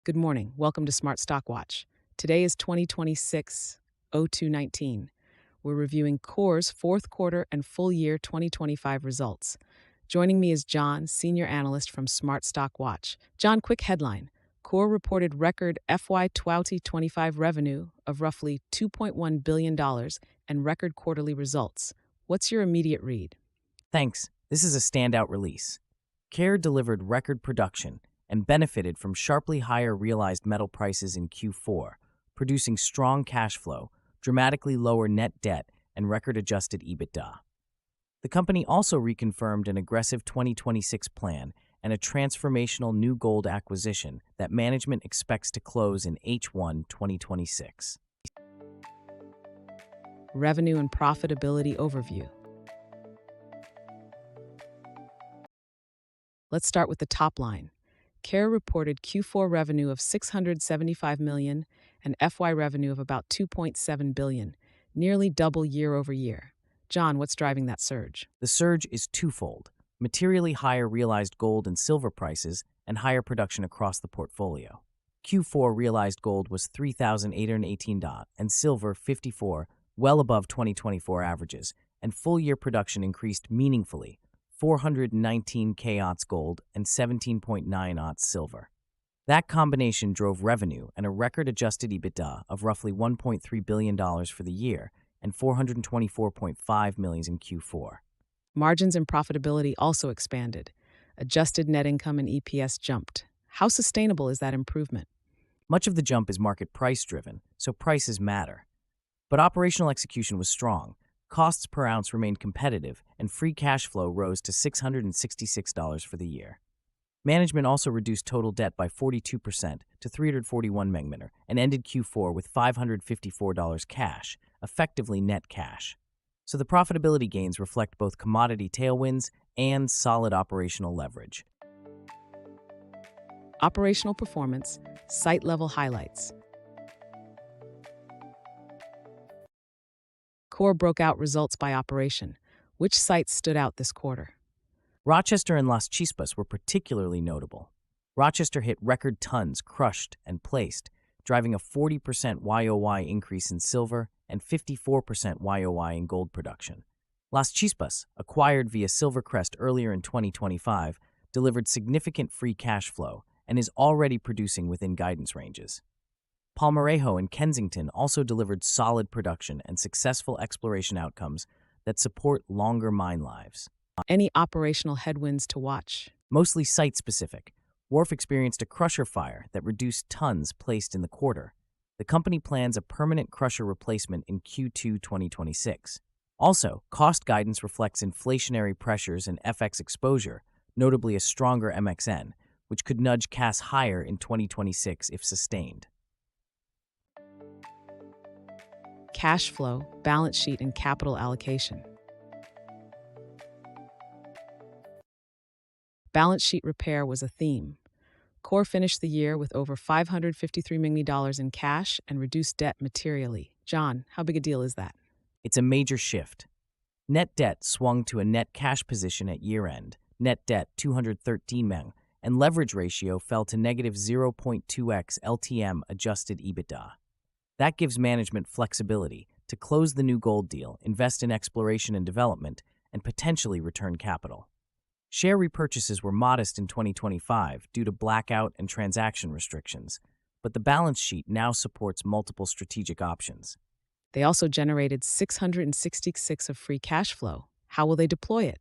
Good morning. Welcome to Smart Stock Watch. Today is 2026-02-19. We're reviewing Coeur's fourth quarter and full year 2025 results. Joining me is John, senior analyst from Smart Stock Watch. John, quick headline. Coeur reported record FY2025 revenue of roughly $2.1 billion and record quarterly results. What's your immediate read? Thanks. This is a standout release. Coeur delivered record production and benefited from sharply higher realized metal prices in Q4, producing strong cash flow, dramatically lower net debt, and record adjusted EBITDA. The company also reconfirmed an aggressive 2026 plan and a transformational new gold acquisition that management expects to close in H1 2026. Revenue and profitability overview. Let's start with the top line. Coeur reported Q4 revenue of $675 million and FY revenue of about $2.7 billion, nearly double year over year. John, what's driving that surge? The surge is twofold: materially higher realized gold and silver prices and higher production across the portfolio. Q4 realized gold was $3,818 and silver $54, well above 2024 averages, and full-year production increased meaningfully, 419 K-oz gold and 17.9 oz silver. That combination drove revenue and a record adjusted EBITDA of roughly $1.3 billion for the year and $424.5 million in Q4. Margins and profitability also expanded. Adjusted net income and EPS jumped. How sustainable is that improvement? Much of the jump is market price-driven, so prices matter. But operational execution was strong. Costs per ounce remained competitive, and free cash flow rose to $666 for the year. Management also reduced total debt by 42% to $341 million and ended Q4 with $554 cash, effectively net cash. So the profitability gains reflect both commodity tailwinds and solid operational leverage. Operational performance, site-level highlights. Coeur broke out results by operation. Which sites stood out this quarter? Rochester and Las Chispas were particularly notable. Rochester hit record tons crushed and placed, driving a 40% YOY increase in silver and 54% YOY in gold production. Las Chispas, acquired via Silvercrest earlier in 2025, delivered significant free cash flow and is already producing within guidance ranges. Palmarejo and Kensington also delivered solid production and successful exploration outcomes that support longer mine lives. Any operational headwinds to watch? Mostly site-specific. Wharf experienced a crusher fire that reduced tons placed in the quarter. The company plans a permanent crusher replacement in Q2 2026. Also, cost guidance reflects inflationary pressures and FX exposure, notably a stronger MXN, which could nudge CAS higher in 2026 if sustained. Cash flow, balance sheet, and capital allocation. Balance sheet repair was a theme. Coeur finished the year with over $553 million in cash and reduced debt materially. John, how big a deal is that? It's a major shift. Net debt swung to a net cash position at year-end, net debt $213 million, and leverage ratio fell to negative 0.2x LTM adjusted EBITDA. That gives management flexibility to close the new gold deal, invest in exploration and development, and potentially return capital. Share repurchases were modest in 2025 due to blackout and transaction restrictions, but the balance sheet now supports multiple strategic options. They also generated $666 of free cash flow. How will they deploy it?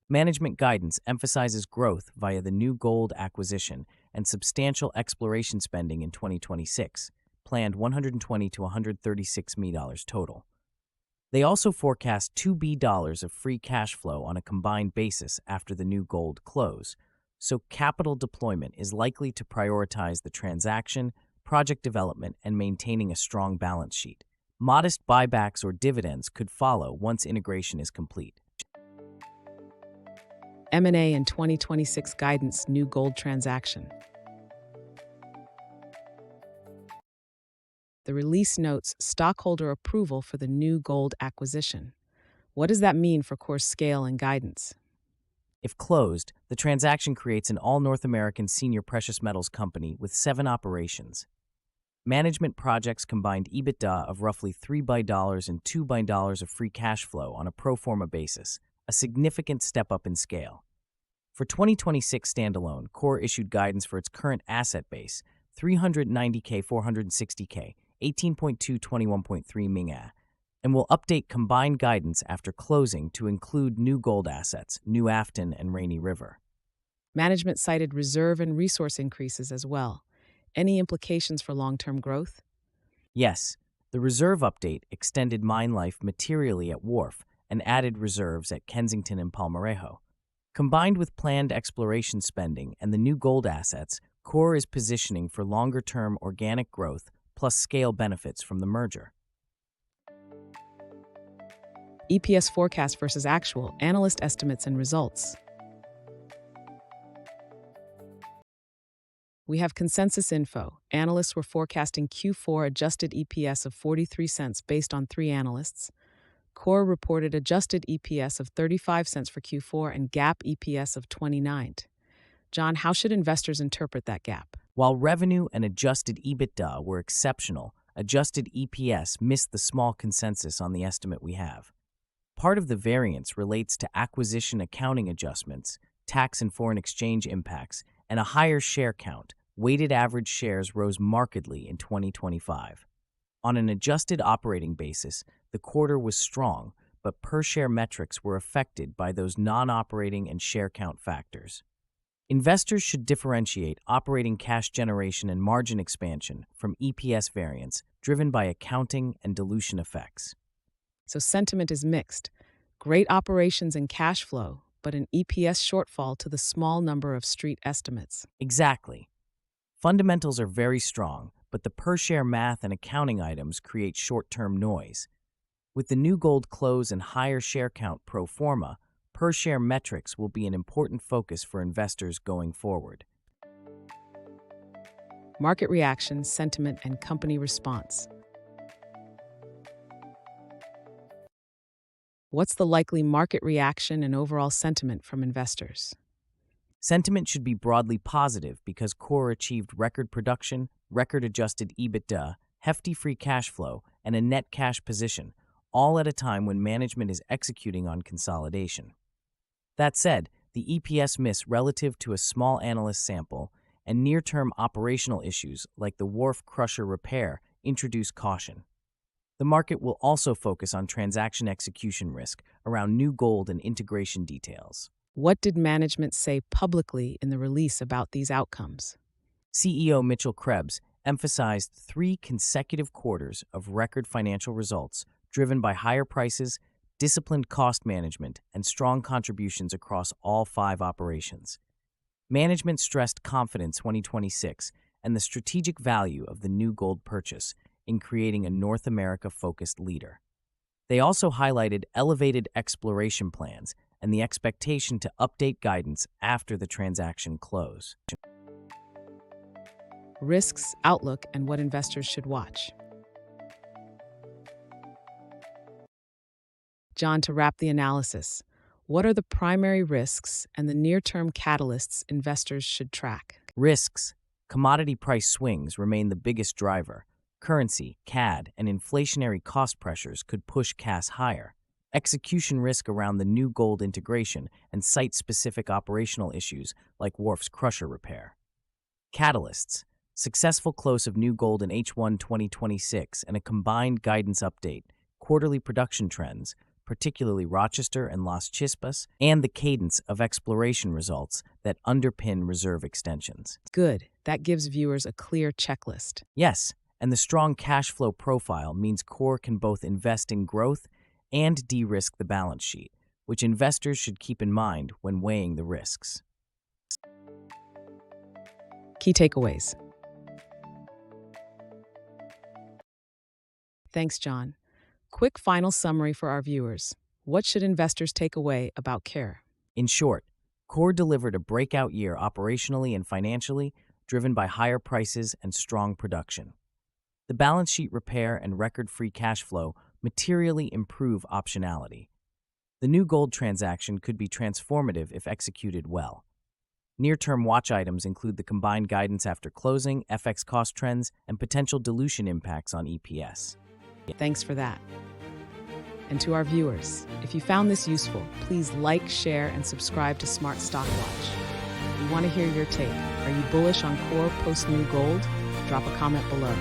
Management guidance emphasizes growth via the new gold acquisition and substantial exploration spending in 2026, planned $120 to $136 million total. They also forecast $2 billion of free cash flow on a combined basis after the new gold close, so capital deployment is likely to prioritize the transaction, project development, and maintaining a strong balance sheet. Modest buybacks or dividends could follow once integration is complete. M&A and 2026 guidance, new gold transaction. The release notes stockholder approval for the new gold acquisition. What does that mean for Coeur's scale and guidance? If closed, the transaction creates an all-North American senior precious metals company with 7 operations. Management projects combined EBITDA of roughly $3 and $2 of free cash flow on a pro forma basis, a significant step up in scale. For 2026 standalone, Coeur issued guidance for its current asset base, 390K 460K, 18.2 21.3 Ming-A, and will update combined guidance after closing to include new gold assets, New Afton and Rainy River. Management cited reserve and resource increases as well. Any implications for long-term growth? Yes, the reserve update extended mine life materially at Wharf and added reserves at Kensington and Palmarejo. Combined with planned exploration spending and the new gold assets, Coeur is positioning for longer-term organic growth plus scale benefits from the merger. EPS forecast versus actual, analyst estimates and results. We have consensus info. Analysts were forecasting Q4 adjusted EPS of 43 cents based on 3 analysts. Coeur reported adjusted EPS of 35 cents for Q4 and GAAP EPS of 29. John, how should investors interpret that gap? While revenue and adjusted EBITDA were exceptional, adjusted EPS missed the small consensus on the estimate we have. Part of the variance relates to acquisition accounting adjustments, tax and foreign exchange impacts, and a higher share count. Weighted average shares rose markedly in 2025. On an adjusted operating basis, the quarter was strong, but per-share metrics were affected by those non-operating and share count factors. Investors should differentiate operating cash generation and margin expansion from EPS variance driven by accounting and dilution effects. So sentiment is mixed. Great operations and cash flow, but an EPS shortfall to the small number of street estimates. Exactly. Fundamentals are very strong, but the per-share math and accounting items create short-term noise. With the new gold close and higher share count pro forma, per-share metrics will be an important focus for investors going forward. Market reaction, sentiment, and company response. What's the likely market reaction and overall sentiment from investors? Sentiment should be broadly positive because Coeur achieved record production, record adjusted EBITDA, hefty free cash flow, and a net cash position, all at a time when management is executing on consolidation. That said, the EPS miss relative to a small analyst sample and near-term operational issues like the Wharf crusher repair introduce caution. The market will also focus on transaction execution risk around new gold and integration details. What did management say publicly in the release about these outcomes? CEO Mitchell Krebs emphasized 3 consecutive quarters of record financial results driven by higher prices, disciplined cost management, and strong contributions across all 5 operations. Management stressed confidence 2026 and the strategic value of the new gold purchase in creating a North America-focused leader. They also highlighted elevated exploration plans and the expectation to update guidance after the transaction close. Risks, outlook, and what investors should watch. John, to wrap the analysis, what are the primary risks and the near-term catalysts investors should track? Risks. Commodity price swings remain the biggest driver. Currency, CAD, and inflationary cost pressures could push CAS higher. Execution risk around the new gold integration and site-specific operational issues like Wharf's crusher repair. Catalysts. Successful close of new gold in H1 2026 and a combined guidance update, quarterly production trends, particularly Rochester and Las Chispas, and the cadence of exploration results that underpin reserve extensions. Good. That gives viewers a clear checklist. Yes, and the strong cash flow profile means Coeur can both invest in growth and de-risk the balance sheet, which investors should keep in mind when weighing the risks. Key takeaways. Thanks, John. Quick final summary for our viewers. What should investors take away about Coeur? In short, Coeur delivered a breakout year operationally and financially, driven by higher prices and strong production. The balance sheet repair and record free cash flow materially improve optionality. The new gold transaction could be transformative if executed well. Near-term watch items include the combined guidance after closing, FX cost trends, and potential dilution impacts on EPS. Thanks for that. And to our viewers, if you found this useful, please like, share, and subscribe to Smart Stock Watch. We want to hear your take. Are you bullish on Coeur post new gold? Drop a comment below.